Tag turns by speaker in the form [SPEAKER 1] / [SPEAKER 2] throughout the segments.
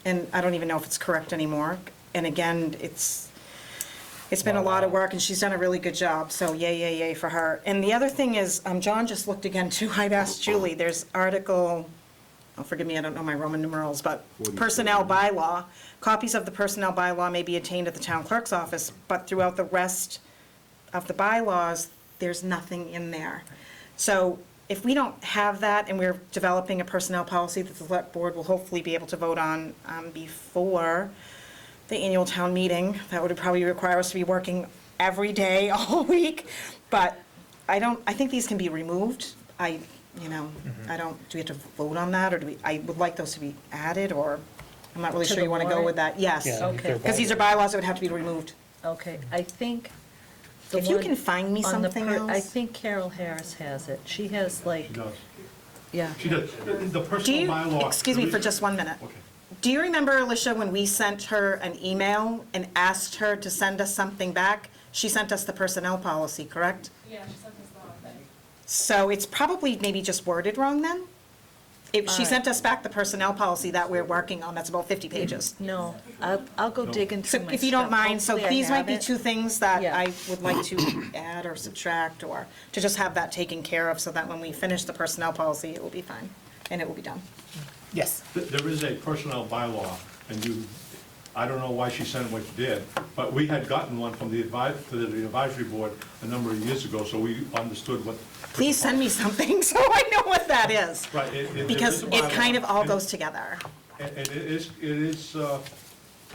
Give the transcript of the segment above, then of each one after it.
[SPEAKER 1] and I don't even know if it's correct anymore. And again, it's been a lot of work, and she's done a really good job, so yay for her. And the other thing is, John just looked again too, I'd asked Julie, there's article, oh, forgive me, I don't know my Roman numerals, but personnel bylaw. Copies of the personnel bylaw may be obtained at the town clerk's office, but throughout the rest of the bylaws, there's nothing in there. So if we don't have that, and we're developing a personnel policy that the select board will hopefully be able to vote on before the annual town meeting, that would probably require us to be working every day, all week. But I think these can be removed. I don't, do we have to vote on that, or I would like those to be added, or, I'm not really
[SPEAKER 2] To
[SPEAKER 1] sure
[SPEAKER 2] the
[SPEAKER 1] you want to go
[SPEAKER 2] warrant?
[SPEAKER 1] with that. Yes.
[SPEAKER 3] Yeah,
[SPEAKER 2] Okay.
[SPEAKER 1] Because these are bylaws that would have to be removed.
[SPEAKER 2] Okay, I think the
[SPEAKER 1] If you
[SPEAKER 2] one
[SPEAKER 1] can find me
[SPEAKER 2] on the
[SPEAKER 1] something
[SPEAKER 2] I
[SPEAKER 1] else.
[SPEAKER 2] think Carol Harris has it. She has like,
[SPEAKER 4] She does.
[SPEAKER 2] yeah.
[SPEAKER 4] She does. The
[SPEAKER 1] Do
[SPEAKER 4] personal
[SPEAKER 1] you,
[SPEAKER 4] bylaw.
[SPEAKER 1] excuse me for just 1 minute.
[SPEAKER 4] Okay.
[SPEAKER 1] Do you remember, Alicia, when we sent her an email and asked her to send us something back? She sent us the personnel policy, correct?
[SPEAKER 5] Yeah, she sent us the wrong thing.
[SPEAKER 1] So it's probably maybe just worded wrong then? If she sent us back the personnel policy that we're working on, that's about 50 pages.
[SPEAKER 2] No, I'll go digging
[SPEAKER 1] So
[SPEAKER 2] through my
[SPEAKER 1] if you don't
[SPEAKER 2] stuff.
[SPEAKER 1] mind, so
[SPEAKER 2] Hopefully I
[SPEAKER 1] these might
[SPEAKER 2] have
[SPEAKER 1] be
[SPEAKER 2] it.
[SPEAKER 1] two things that
[SPEAKER 2] Yeah.
[SPEAKER 1] I would like to add or subtract, or to just have that taken care of, so that when we finish the personnel policy, it will be fine, and it will be done.
[SPEAKER 3] Yes.
[SPEAKER 4] There is a personnel bylaw, and I don't know why she sent what she did, but we had gotten one from the advisory board a number of years ago, so we understood what.
[SPEAKER 1] Please send me something so I know what that is.
[SPEAKER 4] Right.
[SPEAKER 1] Because it kind of all goes together.
[SPEAKER 4] And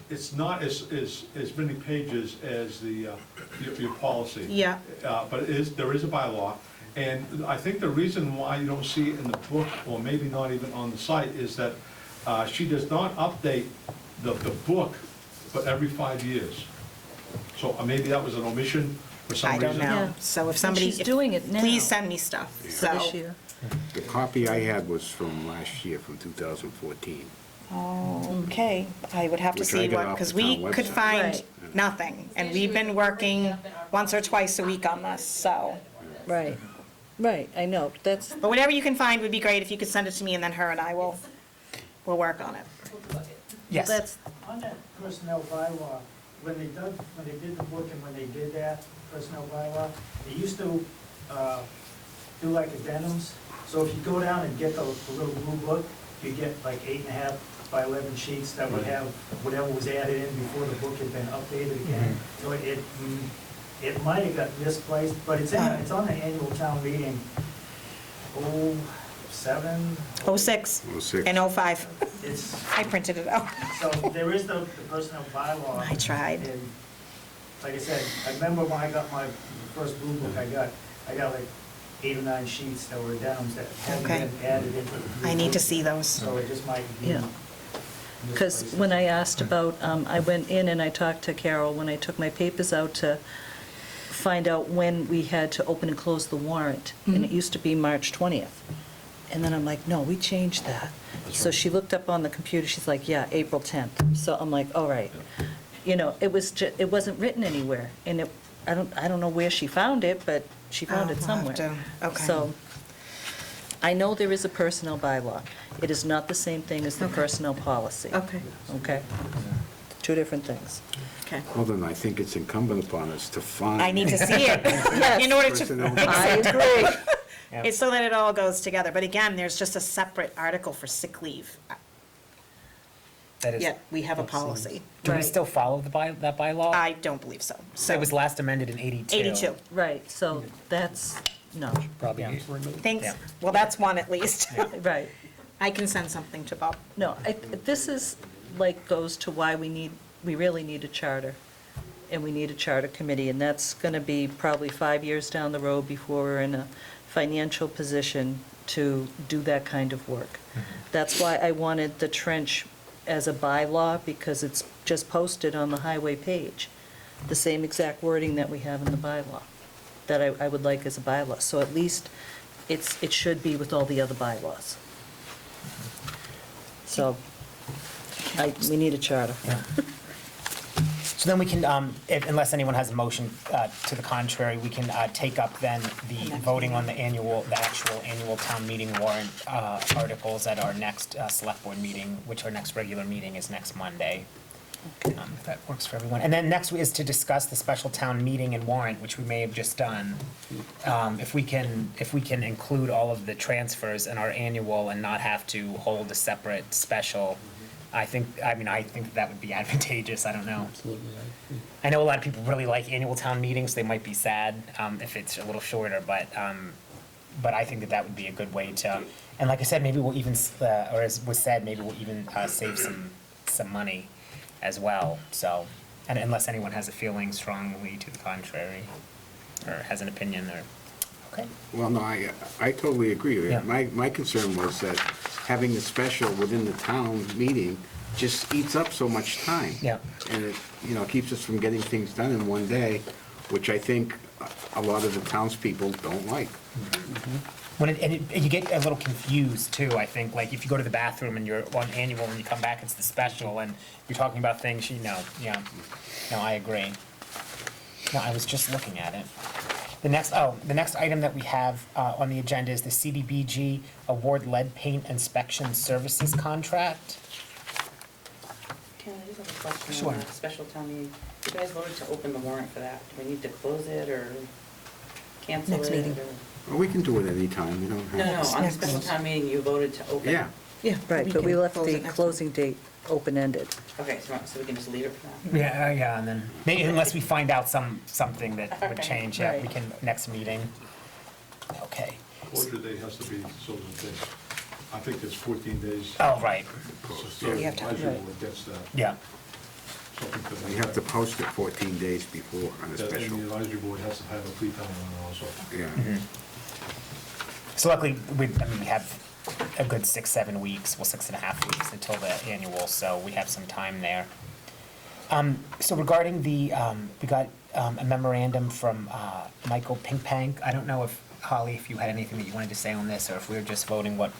[SPEAKER 4] it's not as many pages as your policy.
[SPEAKER 1] Yeah.
[SPEAKER 4] But there is a bylaw, and I think the reason why you don't see it in the book, or maybe not even on the site, is that she does not update the book but every 5 years. So maybe that was an omission for some
[SPEAKER 1] I
[SPEAKER 4] reason.
[SPEAKER 1] don't know.
[SPEAKER 2] Yeah.
[SPEAKER 1] So if somebody.
[SPEAKER 2] she's doing it now.
[SPEAKER 1] Please send me stuff,
[SPEAKER 2] For
[SPEAKER 1] so.
[SPEAKER 2] this year.
[SPEAKER 6] The copy I had was from last year, from 2014.
[SPEAKER 1] Okay, I would have to
[SPEAKER 6] Which I
[SPEAKER 1] see
[SPEAKER 6] got
[SPEAKER 1] what,
[SPEAKER 6] off
[SPEAKER 1] because
[SPEAKER 6] the
[SPEAKER 1] we
[SPEAKER 6] town
[SPEAKER 1] could
[SPEAKER 6] website.
[SPEAKER 1] find
[SPEAKER 2] Right.
[SPEAKER 1] nothing, and we've been working once or twice a week on this, so.
[SPEAKER 2] Right, I know, that's,
[SPEAKER 1] But whatever you can find would be great if you could send it to me, and then her and I will work on it.
[SPEAKER 3] Yes.
[SPEAKER 2] that's,
[SPEAKER 7] On that personnel bylaw, when they did the book and when they did that personnel bylaw, they used to do like addendums. So if you go down and get the little blue book, you get like 8.5 by 11 sheets that would have whatever was added in before the book had been updated again. So it might have got misplaced, but it's on the annual town meeting, 07.
[SPEAKER 1] 06
[SPEAKER 6] 06.
[SPEAKER 1] and 05.
[SPEAKER 7] It's,
[SPEAKER 1] I printed it out.
[SPEAKER 7] so there is the personnel bylaw.
[SPEAKER 1] I tried.
[SPEAKER 7] And like I said, I remember when I got my first blue book, I got like 8 or 9 sheets that were addendums that hadn't
[SPEAKER 1] Okay.
[SPEAKER 7] been added into the blue
[SPEAKER 1] I need to
[SPEAKER 7] book.
[SPEAKER 1] see those.
[SPEAKER 7] So it just might be.
[SPEAKER 2] Yeah. because
[SPEAKER 7] misplaced.
[SPEAKER 2] when I asked about, I went in and I talked to Carol when I took my papers out to find out when we had to open and close the warrant, and it used to be March 20th. And then I'm like, no, we changed that. So she looked up on the computer, she's like, yeah, April 10th. So I'm like, all right. You know, it wasn't written anywhere, and I don't know where she found it, but she found it
[SPEAKER 1] Oh, we'll have
[SPEAKER 2] somewhere.
[SPEAKER 1] to- okay.
[SPEAKER 2] So, I know there is a personnel bylaw. It is not the same thing as the personnel policy.
[SPEAKER 1] Okay,
[SPEAKER 2] Okay? Two different things.
[SPEAKER 1] okay.
[SPEAKER 6] Well, then I think it's incumbent upon us to find.
[SPEAKER 1] I need to see it in order to,
[SPEAKER 6] Personnel.
[SPEAKER 2] I agree.
[SPEAKER 1] it's so that it all goes together. But again, there's just a separate article for sick leave.
[SPEAKER 3] That is.
[SPEAKER 1] Yet we have a
[SPEAKER 3] that seems-
[SPEAKER 1] policy.
[SPEAKER 3] Do we
[SPEAKER 2] Right.
[SPEAKER 3] still follow that bylaw?
[SPEAKER 1] I don't believe so. So
[SPEAKER 3] It was last amended in 82.
[SPEAKER 1] 82.
[SPEAKER 2] Right, so that's, no,
[SPEAKER 3] Probably needs removed.
[SPEAKER 1] Thanks.
[SPEAKER 3] Yeah.
[SPEAKER 1] Well, that's one at least.
[SPEAKER 2] right.
[SPEAKER 1] I can send something to Bob.
[SPEAKER 2] No, this is, like, goes to why we really need a charter, and we need a charter committee, and that's gonna be probably 5 years down the road before we're in a financial position to do that kind of work. That's why I wanted the trench as a bylaw, because it's just posted on the highway page, the same exact wording that we have in the bylaw, that I would like as a bylaw. So at least it should be with all the other bylaws. So, we need a charter.
[SPEAKER 3] So then we can, unless anyone has a motion to the contrary, we can take up then the voting on the actual annual town meeting warrant articles at our next select board meeting, which our next regular meeting is next Monday. If that works for everyone. And then next is to discuss the special town meeting and warrant, which we may have just done. If we can include all of the transfers in our annual and not have to hold a separate special, I think that would be advantageous. I don't know.
[SPEAKER 5] Absolutely.
[SPEAKER 3] I know a lot of people really like annual town meetings. They might be sad if it's a little shorter, but I think that would be a good way to. And like I said, maybe we'll even, or as was said, maybe we'll even save some money as well. So, and unless anyone has a feeling strongly to the contrary, or has an opinion, or okay.
[SPEAKER 6] Well, no, I totally agree.
[SPEAKER 3] Yeah.
[SPEAKER 6] My concern was that having the special within the town meeting just eats up so much time.
[SPEAKER 3] Yeah.
[SPEAKER 6] And it, keeps us from getting things done in one day, which I think a lot of the townspeople don't like.
[SPEAKER 3] You get a little confused too, I think, like if you go to the bathroom and you're on annual and you come back, it's the special, and you're talking about things, no, I agree. No, I was just looking at it. The next item that we have on the agenda is the CDBG award lead paint inspection services contract.
[SPEAKER 8] Ken, I just have a question
[SPEAKER 3] Sure.
[SPEAKER 8] on the special town meeting. You guys voted to open the warrant for that. Do we need to close it or cancel it?
[SPEAKER 1] Next meeting.
[SPEAKER 8] or-
[SPEAKER 6] Well, we can do it anytime, we don't have.
[SPEAKER 8] No, on the
[SPEAKER 1] Next.
[SPEAKER 8] special town meeting, you voted to open.
[SPEAKER 6] Yeah,
[SPEAKER 1] Yeah.
[SPEAKER 2] Right, but we
[SPEAKER 1] can
[SPEAKER 2] left
[SPEAKER 1] close
[SPEAKER 2] the
[SPEAKER 1] it next
[SPEAKER 2] closing date open-ended.
[SPEAKER 8] Okay, so we can just leave it for that?
[SPEAKER 3] Yeah, and then, maybe unless we find out something that would change, yeah, we
[SPEAKER 2] Right.
[SPEAKER 3] can, next meeting. Okay.
[SPEAKER 4] Closure date has to be so that I think it's 14 days.
[SPEAKER 3] Oh, right,
[SPEAKER 4] So
[SPEAKER 1] You have to-
[SPEAKER 4] advisory
[SPEAKER 2] right.
[SPEAKER 4] board gets that,
[SPEAKER 3] yeah.
[SPEAKER 4] something to that.
[SPEAKER 6] we have to post it 14 days before on a
[SPEAKER 4] That- And
[SPEAKER 6] special.
[SPEAKER 4] the advisory board has to have a pre-town one also.
[SPEAKER 6] Yeah.
[SPEAKER 3] So luckily, we have a good 6-7 weeks, well, 6.5 weeks until the annual, so we have some time there. So regarding we got a memorandum from Michael Pinkpank. I don't know if, Holly, if you had anything that you wanted to say on this, or if we were just voting what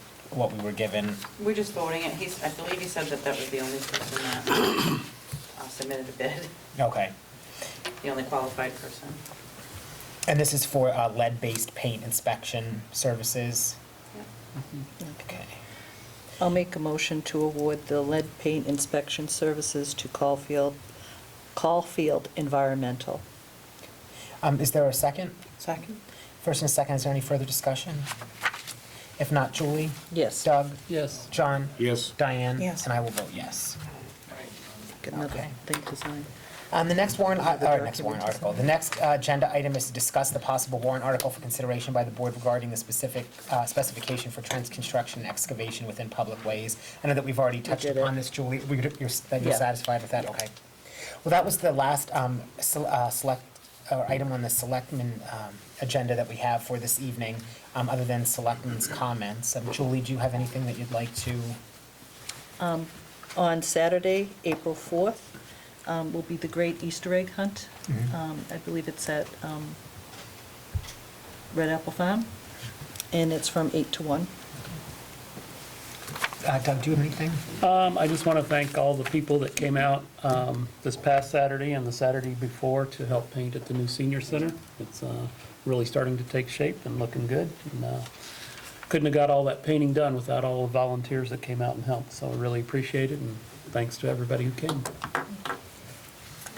[SPEAKER 3] we were given.
[SPEAKER 8] We're just voting it. I believe he said that was the only person that submitted a bid,
[SPEAKER 3] Okay.
[SPEAKER 8] the only qualified person.
[SPEAKER 3] And this is for lead-based paint inspection services.
[SPEAKER 8] Yeah.
[SPEAKER 3] Okay.
[SPEAKER 2] I'll make a motion to award the lead paint inspection services to Caulfield Environmental.
[SPEAKER 3] Is there a second?
[SPEAKER 1] Second?
[SPEAKER 3] First and a second, is there any further discussion? If not, Julie?
[SPEAKER 2] Yes.
[SPEAKER 3] Doug?
[SPEAKER 5] Yes.
[SPEAKER 3] John?
[SPEAKER 6] Yes,
[SPEAKER 3] Diane?
[SPEAKER 1] Yes.
[SPEAKER 3] And I will vote yes.
[SPEAKER 2] Get another
[SPEAKER 3] Okay.
[SPEAKER 2] thing to sign.
[SPEAKER 3] The next warrant,
[SPEAKER 2] Another
[SPEAKER 3] next warrant
[SPEAKER 2] document to
[SPEAKER 3] article,
[SPEAKER 2] sign.
[SPEAKER 3] the next agenda item is to discuss the possible warrant article for consideration by the board regarding the specific specification for trench construction and excavation within public ways. I know that we've already touched
[SPEAKER 2] did
[SPEAKER 3] upon
[SPEAKER 2] it.
[SPEAKER 3] this, Julie. You're
[SPEAKER 2] Yeah.
[SPEAKER 3] satisfied with that? Okay. Well, that was the last item on the Selectmen agenda that we have for this evening, other than Selectmen's comments. Julie, do you have anything that you'd like to?
[SPEAKER 2] On Saturday, April 4th, will be the Great Easter Egg Hunt. I believe it's at Red Apple Farm, and it's from 8 to 1.
[SPEAKER 3] Doug, do you have anything?
[SPEAKER 5] I just want to thank all the people that came out this past Saturday and the Saturday before to help paint at the new senior center. It's really starting to take shape and looking good. And couldn't have got all that painting done without all the volunteers that came out and helped. So I really appreciate it, and thanks to everybody who came.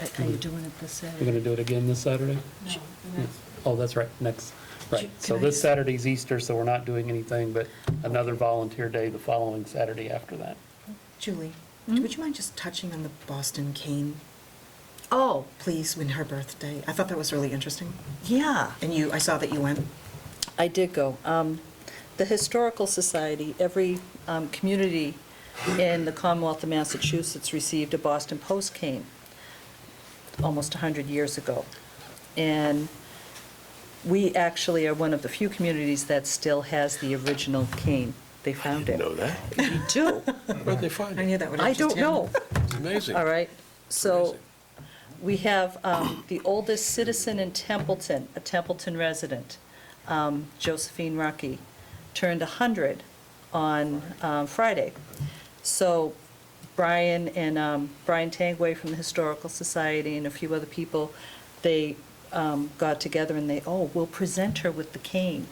[SPEAKER 2] Are you doing it this
[SPEAKER 5] We're
[SPEAKER 2] Saturday?
[SPEAKER 5] going to do it again this Saturday?
[SPEAKER 8] No, the next
[SPEAKER 5] Oh, that's right, next, right. So
[SPEAKER 2] Can I
[SPEAKER 5] this
[SPEAKER 2] just-
[SPEAKER 5] Saturday's Easter, so we're not doing anything, but another volunteer day the following Saturday after that.
[SPEAKER 1] Julie,
[SPEAKER 2] Hmm?
[SPEAKER 1] would you mind just touching on the Boston cane,
[SPEAKER 2] Oh,
[SPEAKER 1] please, when her birthday? I thought that was really interesting.
[SPEAKER 2] yeah.
[SPEAKER 1] And I saw that you went.
[SPEAKER 2] I did go. The Historical Society, every community in the Commonwealth of Massachusetts received a Boston Post cane almost 100 years ago. And we actually are one of the few communities that still has the original cane. They found it.
[SPEAKER 9] Know that?
[SPEAKER 2] We do.
[SPEAKER 9] Where'd they find
[SPEAKER 1] I
[SPEAKER 9] it?
[SPEAKER 1] knew that would
[SPEAKER 2] I
[SPEAKER 1] interest
[SPEAKER 2] don't
[SPEAKER 1] him.
[SPEAKER 2] know.
[SPEAKER 9] It's amazing.
[SPEAKER 2] All right, so
[SPEAKER 9] Amazing.
[SPEAKER 2] we have the oldest citizen in Templeton, a Templeton resident, Josephine Rucky, turned 100 on Friday. So Brian and Brian Tangway from the Historical Society and a few other people, they got together and we'll present her with the cane.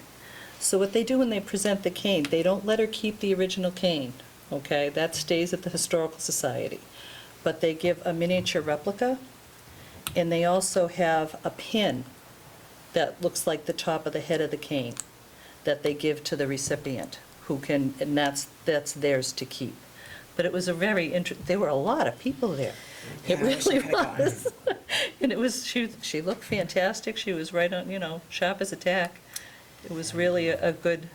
[SPEAKER 2] So what they do when they present the cane, they don't let her keep the original cane, okay? That stays at the Historical Society. But they give a miniature replica, and they also have a pin that looks like the top of the head of the cane that they give to the recipient, who can, and that's theirs to keep. But it was a very there were a lot of people there. It
[SPEAKER 1] Yeah, I wish I
[SPEAKER 2] really
[SPEAKER 1] could've gone.
[SPEAKER 2] was. And it was, she looked fantastic, she was right on, sharp as a tack. It was really a good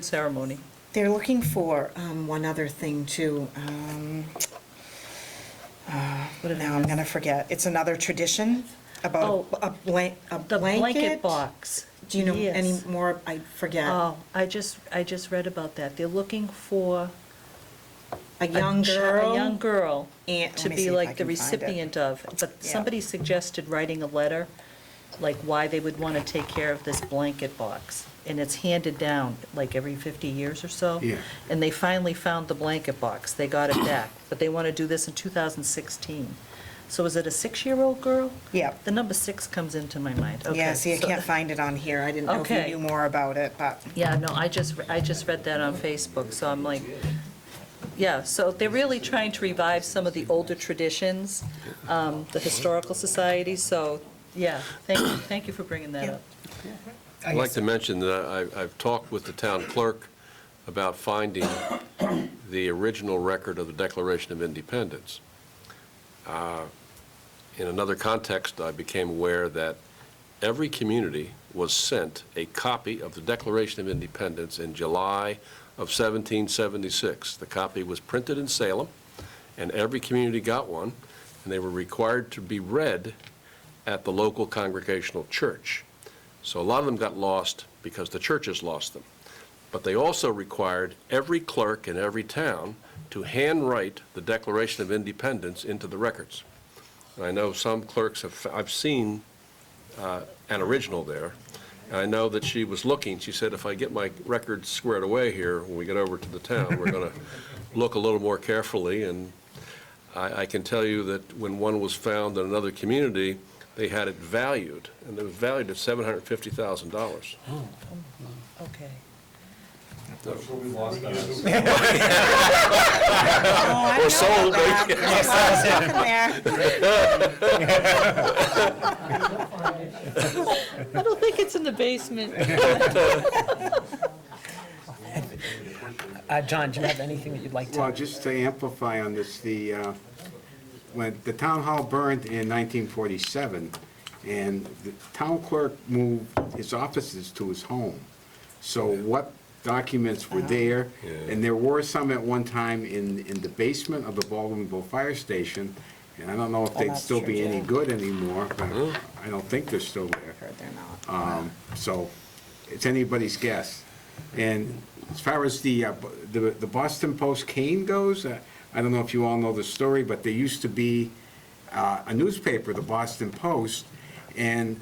[SPEAKER 2] ceremony.
[SPEAKER 1] They're looking for one other thing too. Now I'm gonna forget. It's another tradition about a blanket.
[SPEAKER 2] The blanket box.
[SPEAKER 1] Do you know
[SPEAKER 2] Yes.
[SPEAKER 1] any more? I forget.
[SPEAKER 2] Oh, I just read about that. They're looking for
[SPEAKER 1] A young girl.
[SPEAKER 2] a young girl
[SPEAKER 1] And-
[SPEAKER 2] to
[SPEAKER 1] let me
[SPEAKER 2] be
[SPEAKER 1] see if I
[SPEAKER 2] like the
[SPEAKER 1] can find it.
[SPEAKER 2] recipient of. But
[SPEAKER 1] Yeah.
[SPEAKER 2] somebody suggested writing a letter, like why they would want to take care of this blanket box. And it's handed down like every 50 years or so.
[SPEAKER 6] Yeah.
[SPEAKER 2] And they finally found the blanket box. They got it back. But they want to do this in 2016. So is it a 6-year-old girl?
[SPEAKER 1] Yeah.
[SPEAKER 2] The number 6 comes into my mind. Okay,
[SPEAKER 1] Yeah, see, I
[SPEAKER 2] so-
[SPEAKER 1] can't find it on here. I didn't know if you
[SPEAKER 2] Okay.
[SPEAKER 1] knew more about it, but.
[SPEAKER 2] Yeah, no, I just read that on Facebook, so I'm like, yeah, so they're really trying to revive some of the older traditions, the Historical Society, so, yeah, thank you for bringing that up.
[SPEAKER 9] I'd like to mention that I've talked with the town clerk about finding the original record of the Declaration of Independence. In another context, I became aware that every community was sent a copy of the Declaration of Independence in July of 1776. The copy was printed in Salem, and every community got one, and they were required to be read at the local congregational church. So a lot of them got lost because the churches lost them. But they also required every clerk in every town to handwrite the Declaration of Independence into the records. And I know some clerks I've seen an original there. And I know that she was looking, she said, if I get my records squared away here, when we get over to the town, we're going to look a little more carefully. And I can tell you that when one was found in another community, they had it valued, and it was valued at $750,000.
[SPEAKER 2] Okay.
[SPEAKER 1] Oh, I
[SPEAKER 9] Or
[SPEAKER 1] know
[SPEAKER 9] sold,
[SPEAKER 1] about
[SPEAKER 9] maybe.
[SPEAKER 1] that. There's a lot of stuff in there.
[SPEAKER 2] I don't think it's in the basement.
[SPEAKER 3] John, do you have anything that you'd like to?
[SPEAKER 6] Well, just to amplify on this, when the town hall burned in 1947, and the town clerk moved his offices to his home. So what documents were there, and there were some at one time in the basement of the Baldwinville Fire Station, and I don't know if they'd
[SPEAKER 1] that's
[SPEAKER 6] still
[SPEAKER 1] true,
[SPEAKER 6] be any
[SPEAKER 1] too.
[SPEAKER 6] good anymore, but I don't think they're still there.
[SPEAKER 1] Heard they're not.
[SPEAKER 6] So it's anybody's guess. And as far as the Boston Post cane goes, I don't know if you all know the story, but there used to be a newspaper, the Boston Post, and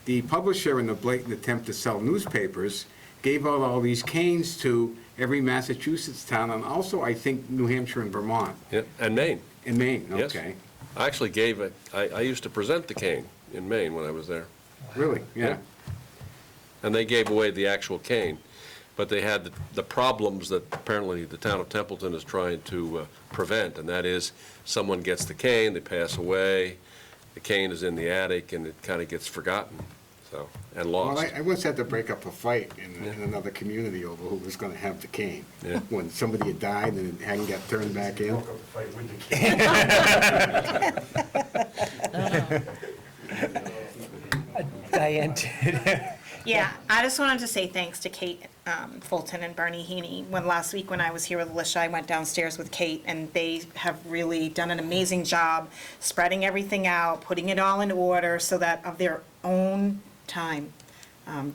[SPEAKER 6] the publisher, in the blatant attempt to sell newspapers, gave out all these canes to every Massachusetts town, and also, I think, New Hampshire and Vermont,
[SPEAKER 9] Yep, and Maine.
[SPEAKER 6] and Maine,
[SPEAKER 9] Yes.
[SPEAKER 6] okay.
[SPEAKER 9] I actually gave it, I used to present the cane in Maine when I was there.
[SPEAKER 6] Really, yeah.
[SPEAKER 9] Yeah. And they gave away the actual cane, but they had the problems that apparently the town of Templeton is trying to prevent, and that is someone gets the cane, they pass away, the cane is in the attic, and it kind of gets forgotten, so, and
[SPEAKER 6] Well,
[SPEAKER 9] lost.
[SPEAKER 6] I once had to break up a fight in another community over who was gonna have the cane.
[SPEAKER 9] Yeah.
[SPEAKER 6] When somebody had died and it hadn't got turned back in.
[SPEAKER 3] Diane,
[SPEAKER 1] Yeah, I just wanted to say thanks to Kate Fulton and Bernie Heaney. Last week when I was here with Alicia, I went downstairs with Kate, and they have really done an amazing job spreading everything out, putting it all in order, so that of their own time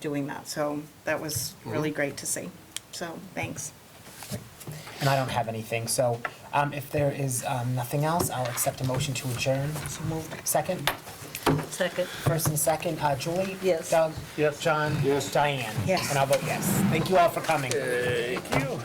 [SPEAKER 1] doing that. So that was really great to see. So, thanks.
[SPEAKER 3] and I don't have anything, so if there is nothing else, I'll accept a motion to adjourn. So moved. Second?
[SPEAKER 2] Second.
[SPEAKER 3] First and second, Julie?
[SPEAKER 2] Yes.
[SPEAKER 3] Doug?
[SPEAKER 5] Yes.
[SPEAKER 3] John?
[SPEAKER 6] Yes.
[SPEAKER 3] Diane?
[SPEAKER 1] Yes.
[SPEAKER 3] And I'll vote yes. Thank you all for coming.
[SPEAKER 5] Thank you.